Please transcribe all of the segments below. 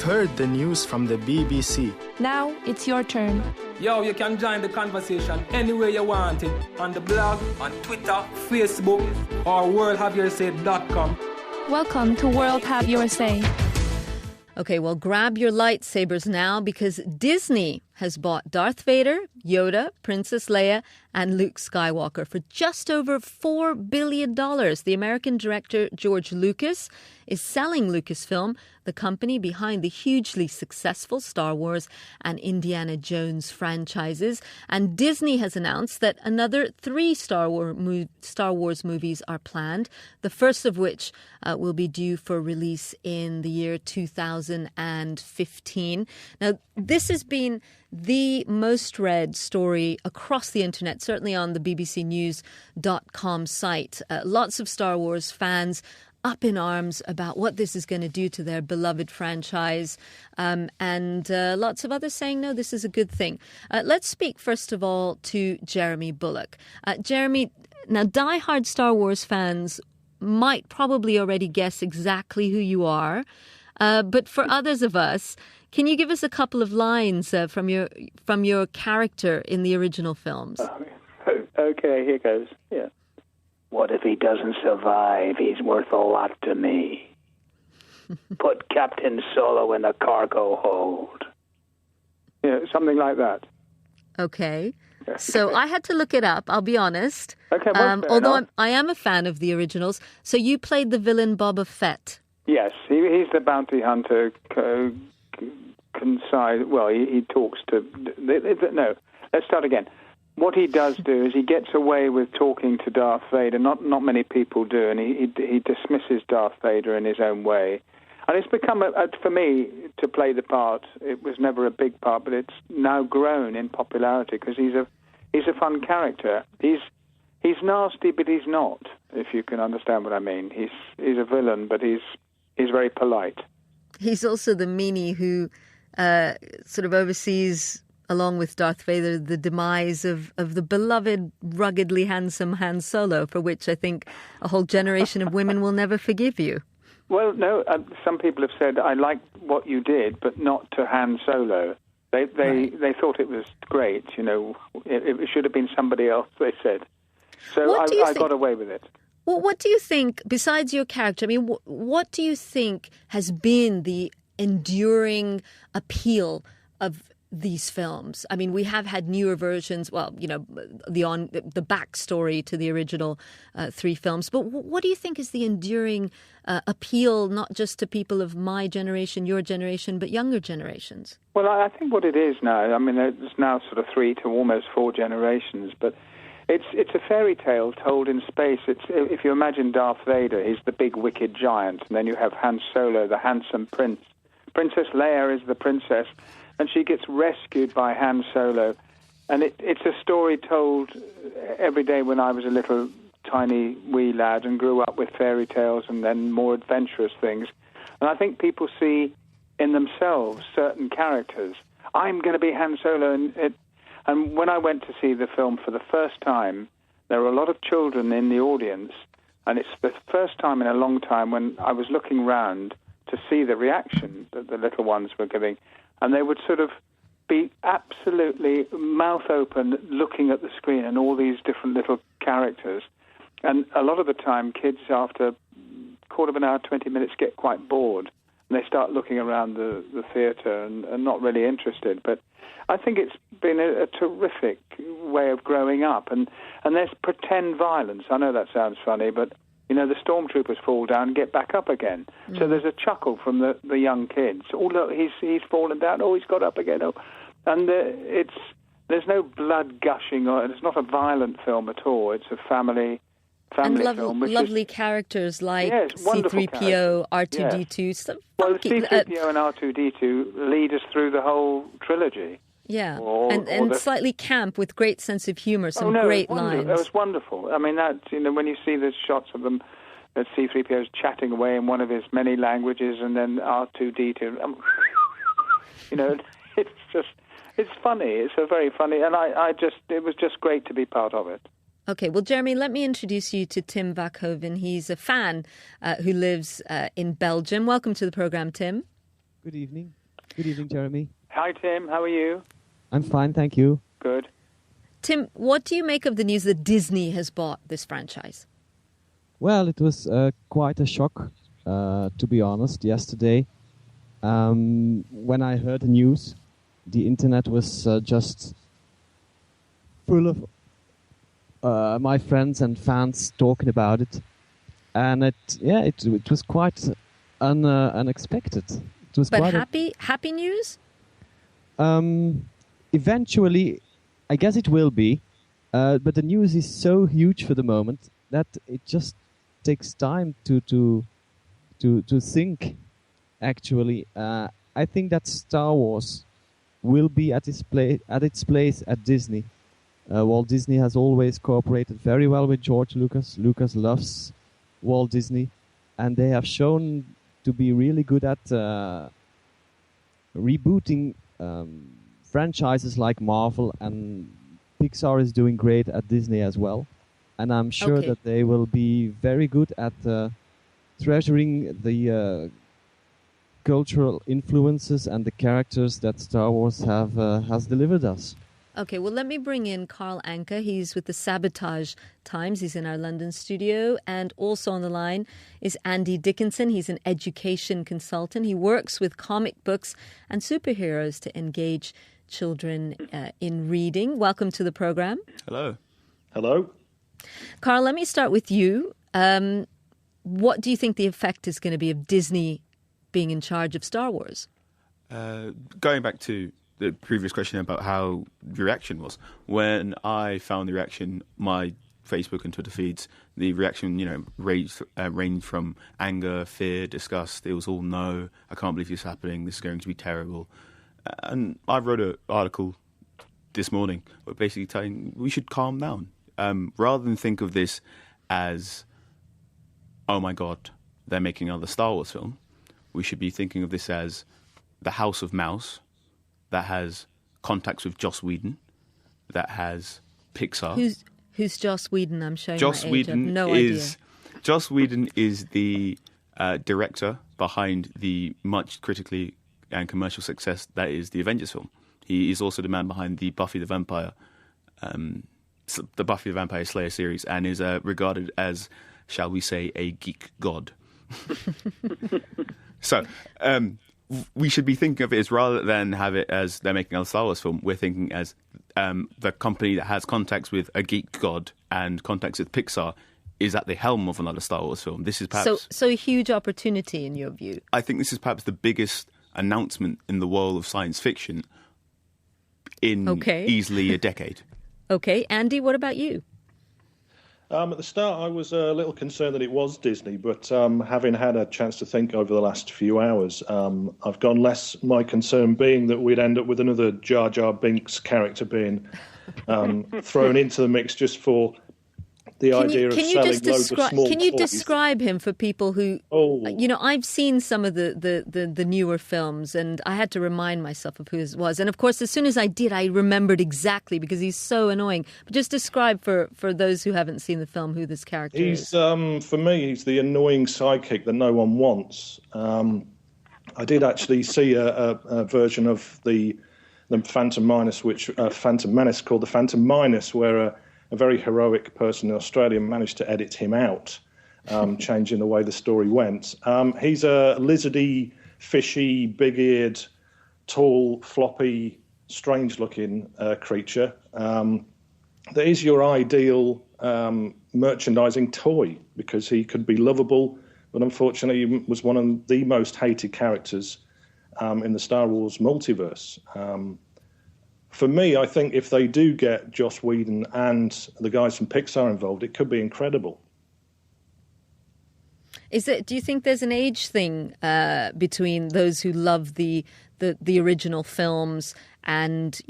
heard the news from the BBC. Now it's your turn. Yo, you can join the conversation anywhere you want it. On the blog, on Twitter, Facebook, or worldhaveyoursay.com. Welcome to World Have Your Say. Okay, well, grab your lightsabers now because Disney has bought Darth Vader, Yoda, Princess Leia, and Luke Skywalker for just over $4 billion. The American director George Lucas is selling Lucasfilm, the company behind the hugely successful Star Wars and Indiana Jones franchises. And Disney has announced that another 3 Star Wars movies are planned, the first of which will be due for release in the year 2015. Now, this has been the most read story across the internet, certainly on the bbcnews.com site. Lots of Star Wars fans up in arms about what this is going to do to their beloved franchise, and lots of others saying, no, this is a good thing. Let's speak, first of all, to Jeremy Bullock. Jeremy, now, diehard Star Wars fans might probably already guess exactly who you are, but for others of us, can you give us a couple of lines from your character in the original films? Okay, here goes. Yeah. What if he doesn't survive? He's worth a lot to me. Put Captain Solo in the cargo hold. Yeah, something like that. Okay. So I had to look it up, I'll be honest. Okay, although I am a fan of the originals. So you played the villain Boba Fett. Yes, he's the bounty hunter. He talks to... No, let's start again. What he does do is he gets away with talking to Darth Vader. Not many people do, and he dismisses Darth Vader in his own way. And it's become, for me, to play the part, it was never a big part, but it's now grown in popularity because he's a fun character. He's nasty, but he's not, if you can understand what I mean. He's a villain, but he's very polite. He's also the meanie who sort of oversees, along with Darth Vader, the demise of the beloved, ruggedly handsome Han Solo, for which I think a whole generation of women will never forgive you. Well, no, some people have said, I like what you did, but not to Han Solo. They thought it was great, you know. It should have been somebody else, they said. So I got away with it. Well, what do you think, besides your character, I mean, what do you think has been the enduring appeal of these films? I mean, we have had newer versions, well, you know, the backstory to the original 3 films. But what do you think is the enduring appeal, not just to people of my generation, your generation, but younger generations? Well, I think what it is now, I mean, it's now sort of 3 to almost 4 generations, but it's a fairy tale told in space. If you imagine Darth Vader, he's the big wicked giant, and then you have Han Solo, the handsome prince. Princess Leia is the princess, and she gets rescued by Han Solo. And it's a story told every day when I was a little tiny wee lad and grew up with fairy tales and then more adventurous things. And I think people see in themselves certain characters. I'm going to be Han Solo. And when I went to see the film for the first time, there were a lot of children in the audience. And it's the first time in a long time when I was looking round to see the reaction that the little ones were giving. And they would sort of be absolutely mouth open looking at the screen and all these different little characters. And a lot of the time, kids, after a quarter of an hour, 20 minutes, get quite bored. And they start looking around the theatre and not really interested. But I think it's been a terrific way of growing up. And there's pretend violence. I know that sounds funny, but, you know, the stormtroopers fall down and get back up again. Mm. So there's a chuckle from the young kids. Oh, look, he's fallen down. Oh, he's got up again. Oh. And there's no blood gushing. Or it's not a violent film at all. It's a family and film. Lovely characters like C-3PO, R2-D2. Yeah. Well, C-3PO and R2-D2 lead us through the whole trilogy. Yeah, and slightly camp with great sense of humour, some great lines. It was wonderful. I mean, that, you know, when you see the shots of them, that C-3PO's chatting away in one of his many languages, and then R2-D2, you know, it's funny. It's a very funny, and it was just great to be part of it. Okay, well, Jeremy, let me introduce you to Tim Vakhoven. He's a fan who lives in Belgium. Welcome to the programme, Tim. Good evening. Good evening, Jeremy. Hi, Tim. How are you? I'm fine, thank you. Good. Tim, what do you make of the news that Disney has bought this franchise? Well, it was quite a shock, to be honest, yesterday. When I heard the news, the internet was just full of my friends and fans talking about it. And it was quite unexpected. It was But quite happy news? Eventually, I guess it will be. But the news is so huge for the moment that it just takes time to think. Actually, I think that Star Wars will be at its place at Disney. Walt Disney has always cooperated very well with George Lucas. Lucas loves Walt Disney, and they have shown to be really good at rebooting franchises like Marvel, and Pixar is doing great at Disney as well. And I'm sure that they will be very good at treasuring the cultural influences and the characters that Star Wars has delivered us. Okay, well, let me bring in Carl Anka. He's with the Sabotage Times. He's in our London studio. And also on the line is Andy Dickinson. He's an education consultant. He works with comic books and superheroes to engage children in reading. Welcome to the program. Hello. Hello. Carl, let me start with you. What do you think the effect is going to be of Disney being in charge of Star Wars? Going back to the previous question about how the reaction was, when I found the reaction, my Facebook and Twitter feeds, the reaction, ranged from anger, fear, disgust. It was all no, I can't believe this is happening. This is going to be terrible. And I wrote an article this morning, basically telling we should calm down, rather than think of this as, oh my God, they're making another Star Wars film. We should be thinking of this as the House of Mouse that has contacts with Joss Whedon, that has Pixar. Who's Joss Whedon? I'm showing Joss my age. Whedon I have no idea. Joss Whedon is the director behind the much critically and commercial success that is the Avengers film. He is also the man behind the Buffy the Vampire Slayer series, and is regarded as, shall we say, a geek god. So we should be thinking of it as, rather than have it as they're making a Star Wars film, we're thinking as the company that has contacts with a geek god and contacts with Pixar is at the helm of another Star Wars film. This is perhaps so a huge opportunity in your view. I think this is perhaps the biggest announcement in the world of science fiction in easily a decade. Okay, Andy, what about you? At the start, I was a little concerned that it was Disney, but having had a chance to think over the last few hours, I've gone less, my concern being that we'd end up with another Jar Jar Binks character being thrown into the mix just for the idea of selling loads of small Can you toys. describe him for people who, I've seen some of the newer films, and I had to remind myself of who it was. And of course, as soon as I did, I remembered exactly, because he's so annoying. But just describe for those who haven't seen the film who this character is. For me, he's the annoying sidekick that no one wants. I did actually see a version of the Phantom Menace, called the Phantom Menace, where a very heroic person in Australia managed to edit him out, changing the way the story went. He's a lizardy, fishy, big-eared, tall, floppy, strange-looking creature that is your ideal merchandising toy, because he could be lovable, but unfortunately he was one of the most hated characters in the Star Wars multiverse. For me, I think if they do get Joss Whedon and the guys from Pixar involved, it could be incredible. Do you think there's an age thing between those who love the original films and,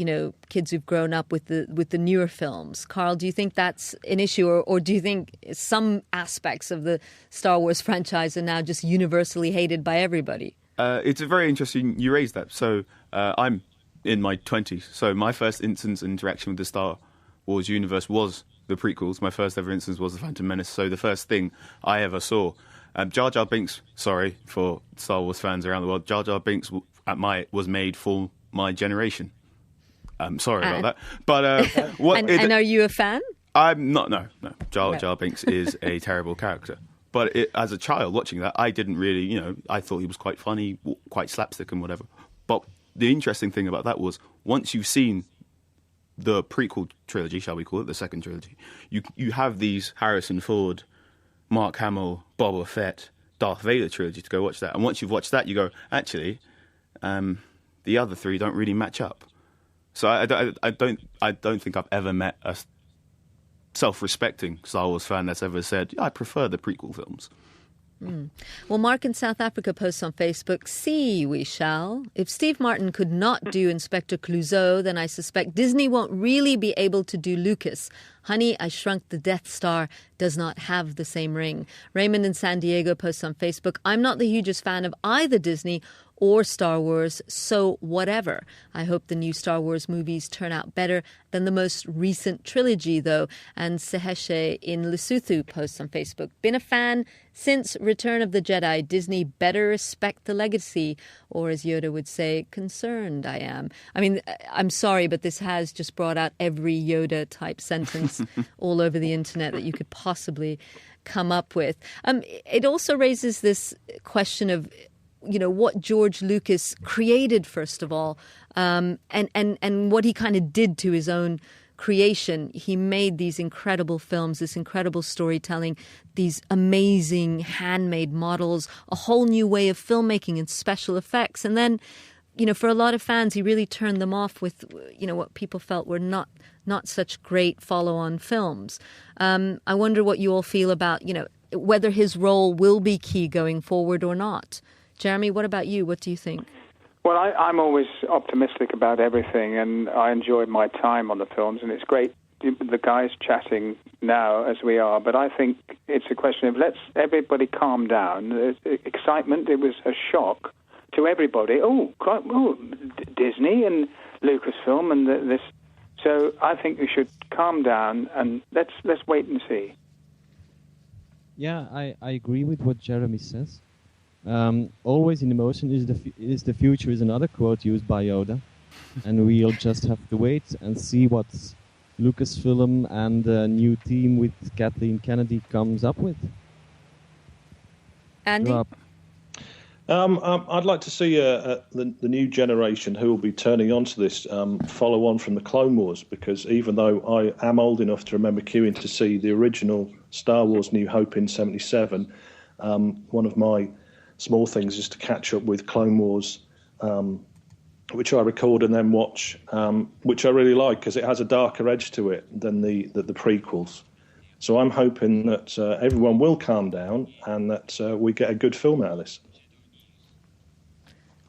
kids who've grown up with the newer films? Carl, do you think that's an issue, or do you think some aspects of the Star Wars franchise are now just universally hated by everybody? It's a very interesting you raised that. So I'm in my 20s. So my first instance and interaction with the Star Wars universe was the prequels. My first ever instance was the Phantom Menace. So the first thing I ever saw Jar Jar Binks, sorry for Star Wars fans around the world, Jar Jar Binks was made for my generation. Sorry about that. But and are you a fan? I'm not. No. Jar Jar Binks is a terrible character. But as a child watching that, I didn't really, I thought he was quite funny, quite slapstick and whatever. But the interesting thing about that was once you've seen the prequel trilogy, shall we call it, the second trilogy, you have these Harrison Ford, Mark Hamill, Boba Fett, Darth Vader trilogy to go watch that. And once you've watched that, you go, actually, the other three don't really match up. So I don't think I've ever met a self-respecting Star Wars fan that's ever said, I prefer the prequel films. Well, Mark in South Africa posts on Facebook, see we shall. If Steve Martin could not do Inspector Clouseau, then I suspect Disney won't really be able to do Lucas. Honey, I Shrunk the Death Star does not have the same ring. Raymond in San Diego posts on Facebook, I'm not the hugest fan of either Disney or Star Wars, so whatever. I hope the new Star Wars movies turn out better than the most recent trilogy, though. And Seheshe in Lesotho posts on Facebook, been a fan since Return of the Jedi. Disney better respect the legacy, or as Yoda would say, concerned I am. I mean, I'm sorry, but this has just brought out every Yoda-type sentence all over the internet that you could possibly come up with. It also raises this question of, what George Lucas created, first of all, and what he kind of did to his own creation. He made these incredible films, this incredible storytelling, these amazing handmade models, a whole new way of filmmaking and special effects. And then, for a lot of fans, he really turned them off with, what people felt were not such great follow-on films. I wonder what you all feel about, whether his role will be key going forward or not. Jeremy, what about you? What do you think? Well, I'm always optimistic about everything, and I enjoyed my time on the films, and it's great the guys chatting now as we are, but I think it's a question of let's everybody calm down. There's excitement, it was a shock to everybody. Disney and Lucasfilm and this. So I think we should calm down and let's wait and see. Yeah, I agree with what Jeremy says. Always in emotion is the future is another quote used by Yoda, and we'll just have to wait and see what Lucasfilm and the new team with Kathleen Kennedy comes up with. Andy? I'd like to see the new generation who will be turning on to this follow on from the Clone Wars, because even though I am old enough to remember queuing to see the original Star Wars New Hope in '77, one of my small things is to catch up with Clone Wars, which I record and then watch, which I really like because it has a darker edge to it than the prequels. So I'm hoping that everyone will calm down and that we get a good film out of this.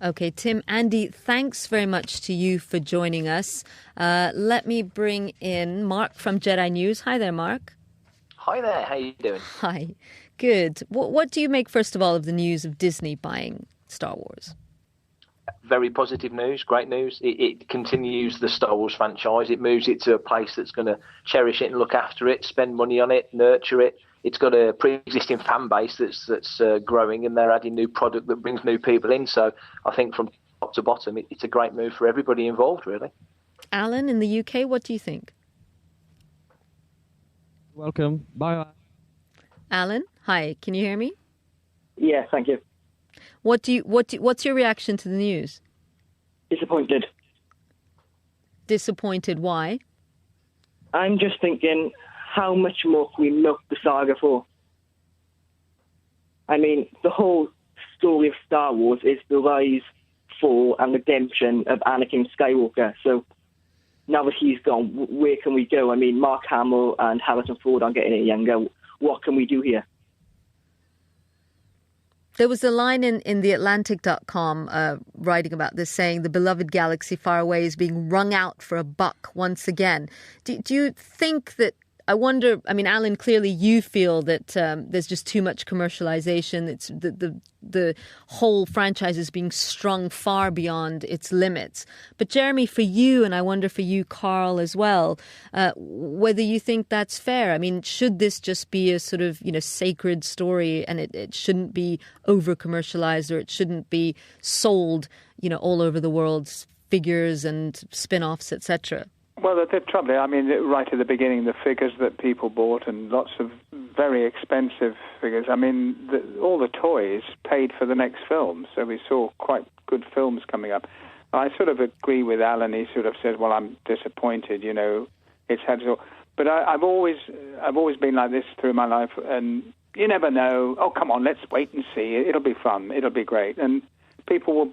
Okay, Tim, Andy, thanks very much to you for joining us. Let me bring in Mark from Jedi News. Hi there, Mark. Hi there, how you doing? Hi, good. What do you make, first of all, of the news of Disney buying Star Wars? Very positive news, great news. It continues the Star Wars franchise. It moves it to a place that's going to cherish it and look after it, spend money on it, nurture it. It's got a pre-existing fan base that's growing, and they're adding new product that brings new people in. So I think from top to bottom, it's a great move for everybody involved, really. Alan, in the UK, what do you think? Welcome. Bye. Alan, hi. Can you hear me? Yeah, thank you. What's your reaction to the news? Disappointed. Disappointed, why? I'm just thinking, how much more can we milk the saga for? I mean, the whole story of Star Wars is the rise, fall, and redemption of Anakin Skywalker. So now that he's gone, where can we go? I mean, Mark Hamill and Harrison Ford aren't getting any younger. What can we do here? There was a line in theatlantic.com writing about this, saying the beloved galaxy far away is being wrung out for a buck once again. Do you think that I wonder, I mean, Alan, clearly you feel that there's just too much commercialization. It's the whole franchise is being strung far beyond its limits. But Jeremy, for you, and I wonder for you, Carl, as well, whether you think that's fair. I mean, should this just be a sort of, sacred story, and it shouldn't be over-commercialized, or it shouldn't be sold, all over the world, figures and spin-offs, etc.? Well, the trouble, I mean, right at the beginning, the figures that people bought, and lots of very expensive figures. I mean, all the toys paid for the next film, so we saw quite good films coming up. I sort of agree with Alan. He sort of said, "Well, I'm disappointed. It's had to." But I've always been like this through my life, and you never know. Oh, come on, let's wait and see. It'll be fun. It'll be great, and people will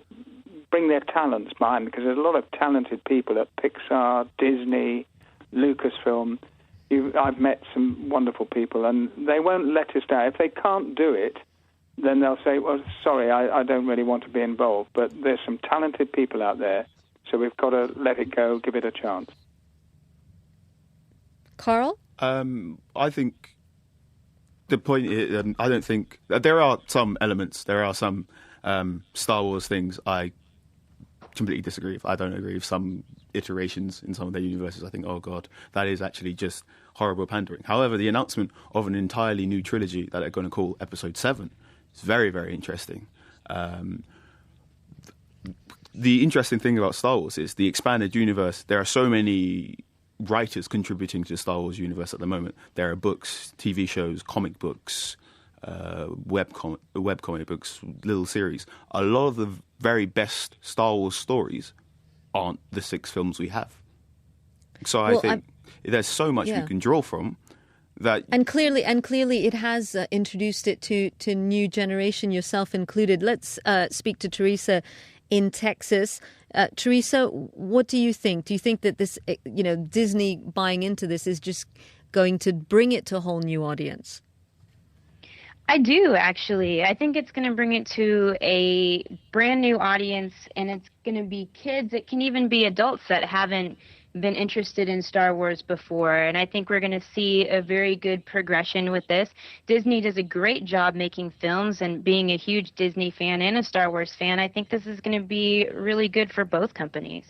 bring their talents behind, because there's a lot of talented people at Pixar, Disney, Lucasfilm. I've met some wonderful people, and they won't let us down. If they can't do it, then they'll say, "Well, sorry, I don't really want to be involved." But there's some talented people out there, so we've got to let it go, give it a chance. Carl? I think the point is, I don't think there are some elements, there are some Star Wars things I completely disagree with. I don't agree with some iterations in some of their universes. I think, oh God, that is actually just horrible pandering. However, the announcement of an entirely new trilogy that they're going to call Episode 7 is very, very interesting. The interesting thing about Star Wars is the expanded universe. There are so many writers contributing to the Star Wars universe at the moment. There are books, TV shows, comic books, web comic books, little series. A lot of the very best Star Wars stories aren't the 6 films we have. So I think there's so much we can draw from that. And clearly it has introduced it to new generation, yourself included. Let's speak to Teresa in Texas. Teresa, what do you think? Do you think that this, Disney buying into this is just going to bring it to a whole new audience? I do, actually. I think it's going to bring it to a brand new audience, and it's going to be kids. It can even be adults that haven't been interested in Star Wars before, and I think we're going to see a very good progression with this. Disney does a great job making films, and being a huge Disney fan and a Star Wars fan, I think this is going to be really good for both companies.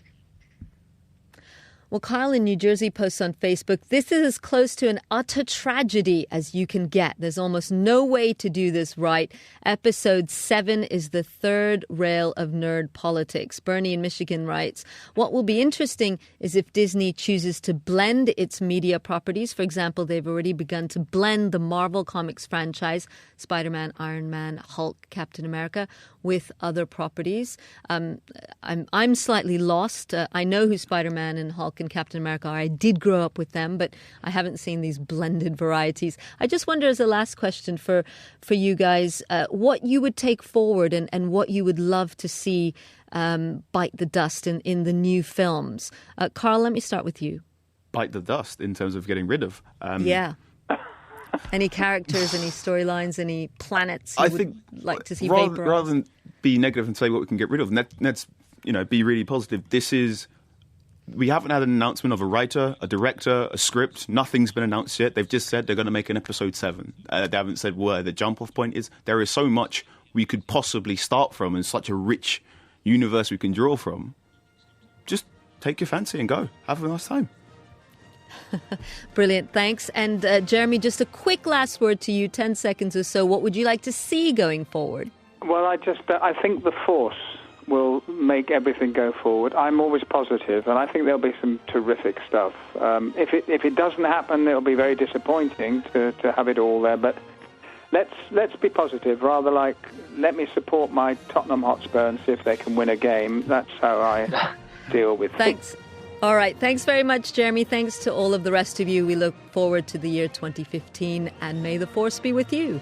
Well, Kyle in New Jersey posts on Facebook, "This is as close to an utter tragedy as you can get. There's almost no way to do this right. Episode 7 is the third rail of nerd politics." Bernie in Michigan writes, "What will be interesting is if Disney chooses to blend its media properties. For example, they've already begun to blend the Marvel Comics franchise, Spider-Man, Iron Man, Hulk, Captain America, with other properties." I'm slightly lost. I know who Spider-Man and Hulk and Captain America are. I did grow up with them, but I haven't seen these blended varieties. I just wonder, as a last question for you guys, what you would take forward and what you would love to see bite the dust in the new films. Carl, let me start with you. Bite the dust in terms of getting rid of? Yeah. Any characters, any storylines, any planets you would like to see vaporized? Rather than be negative and say what we can get rid of, let's be really positive. We haven't had an announcement of a writer, a director, a script. Nothing's been announced yet. They've just said they're going to make an Episode 7. They haven't said where the jump-off point is. There is so much we could possibly start from, and such a rich universe we can draw from. Just take your fancy and go. Have a nice time. Brilliant, thanks. And Jeremy, just a quick last word to you, 10 seconds or so. What would you like to see going forward? Well, I think the Force will make everything go forward. I'm always positive, and I think there'll be some terrific stuff. If it doesn't happen, it'll be very disappointing to have it all there. But let's be positive. Rather like, let me support my Tottenham Hotspur and see if they can win a game. That's how I deal with Thanks. All right. Thanks very much, Jeremy. Thanks to all of the rest of you. We look forward to the year 2015, and may the Force be with you.